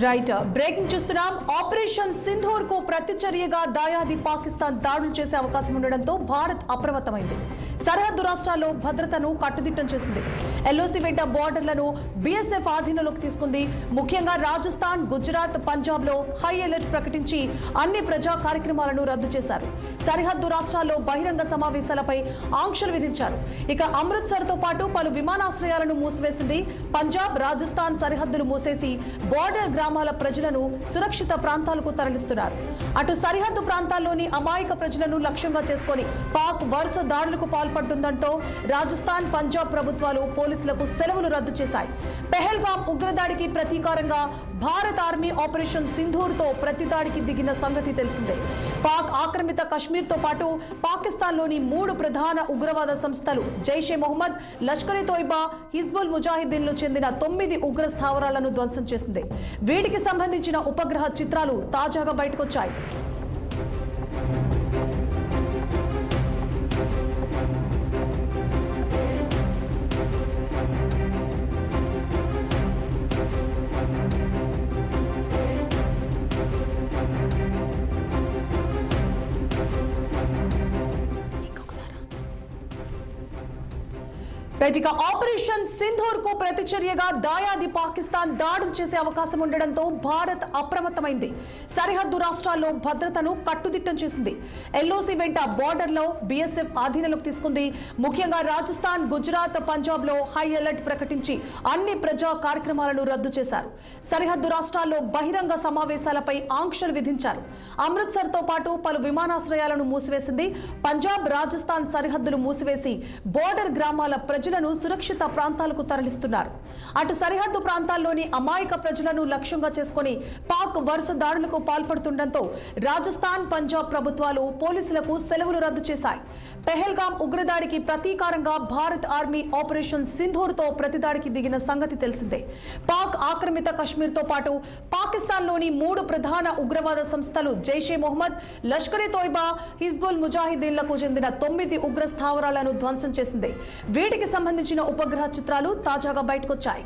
Right breaking చూస్తున్నాం. Operation Sindoor కు ప్రతిచర్యగా దాయాది పాకిస్తాన్ దాడులు చేసే అవకాశం ఉండడంతో భారత్ అప్రమత్తమైంది. సరిహద్దు రాష్ట్రాల్లో భద్రతను కట్టుదిట్టం చేసింది. ఎల్ఓసి వెంట బోర్డర్లను బీఎస్ఎఫ్ ఆధీనంలోకి తీసుకుంది. ముఖ్యంగా రాజస్థాన్, గుజరాత్, పంజాబ్ లో హై అలర్ట్ ప్రకటించి అన్ని ప్రజా కార్యక్రమాలను రద్దు చేశారు. సరిహద్దు రాష్ట్రాల్లో బహిరంగ సమావేశాలపై ఆంక్షలు విధించారు. ఇక అమృత్సర్ తో పాటు పలు విమానాశ్రయాలను మూసివేసింది. పంజాబ్, రాజస్థాన్ సరిహద్దులు మూసేసి బోర్డర్ గ్రామాల ప్రజలను సురక్షిత ప్రాంతాలకు తరలిస్తున్నారు. అటు సరిహద్దు ప్రాంతాల్లోని అమాయక ప్రజలను లక్ష్యంగా చేసుకుని పాక్ వరుస దాడులకు పాల్పడుతుండటంతో రాజస్థాన్, పంజాబ్ ప్రభుత్వాలు పోలీసులకు సెలవులు రద్దు చేశాయి. పెహల్గాం ఉగ్రదాడికి ప్రతీకారంగా భారత ఆర్మీ ఆపరేషన్ సింధూర్ తో ప్రతిదాడికి దిగిన సంగతి తెలిసిందే. పాక్ ఆక్రమిత కశ్మీర్ తో పాటు పాకిస్తాన్లోని 3 ప్రధాన ఉగ్రవాద సంస్థలు జైషే మొహమ్మద్, లష్కర్-ఇ తోయిబా, హిజ్బుల్ ముజాహిద్దీన్లు చెందిన 9 ఉగ్ర స్థావరాలను ధ్వంసం చేసింది. వీటికి సంబంధించిన ఉపగ్రహ చిత్రాలు తాజాగా బయటకొచ్చాయి. ఆపరేషన్ సింధూర్ కు ప్రతిచర్యగా దాయాది పాకిస్తాన్ దాడులు చేసే అవకాశం ఉండడంతో భారత్ అప్రమత్తమైంది. సరిహద్దు రాష్ట్రాల్లో భద్రతను కట్టుదిట్టం చేసింది. ఎల్ఓసి వెంట బోర్డర్ లో బీఎస్ఎఫ్ ఆధీనంలోకి తీసుకుంది. ముఖ్యంగా రాజస్థాన్, గుజరాత్, పంజాబ్ లో హై అలర్ట్ ప్రకటించి అన్ని ప్రజా కార్యక్రమాలను రద్దు చేశారు. సరిహద్దు రాష్ట్రాల్లో బహిరంగ సమావేశాలపై ఆంక్షలు విధించారు. అమృత్సర్ తో పాటు పలు విమానాశ్రయాలను మూసివేసింది. పంజాబ్, రాజస్థాన్ సరిహద్దులు మూసివేసి బోర్డర్ గ్రామాల ప్రజలను సురక్షిత ప్రాంతాలకు తరలిస్తున్నారు. అటు సరిహద్దు ప్రాంతాల్లోని అమాయక ప్రజలను లక్ష్యంగా చేసుకుని పాక్ వరుస దాడులకు పాల్పడుతుండటంతో రాజస్థాన్, పంజాబ్ ప్రభుత్వాలు పోలీసులకు సెలవులు రద్దు చేశాయి. పెహల్గాం ఉగ్రదాడికి ప్రతీకారంగా భారత్ ఆర్మీ ఆపరేషన్ సింధూర్ తో ప్రతిదాడికి దిగిన సంగతి తెలిసిందే. పాక్ ఆక్రమిత కశ్మీర్ తో పాటు పాకిస్తాన్లోని 3 ప్రధాన ఉగ్రవాద సంస్థలు జైషే మొహమ్మద్, లష్కర్-ఇ తోయిబా, హిజ్బుల్ ముజాహిద్దీన్లకు చెందిన 9 ఉగ్ర స్థావరాలను ధ్వంసం చేసింది. వీటికి సంబంధించిన ఉపగ్రహ చిత్రాలు తాజాగా బయటకొచ్చాయి.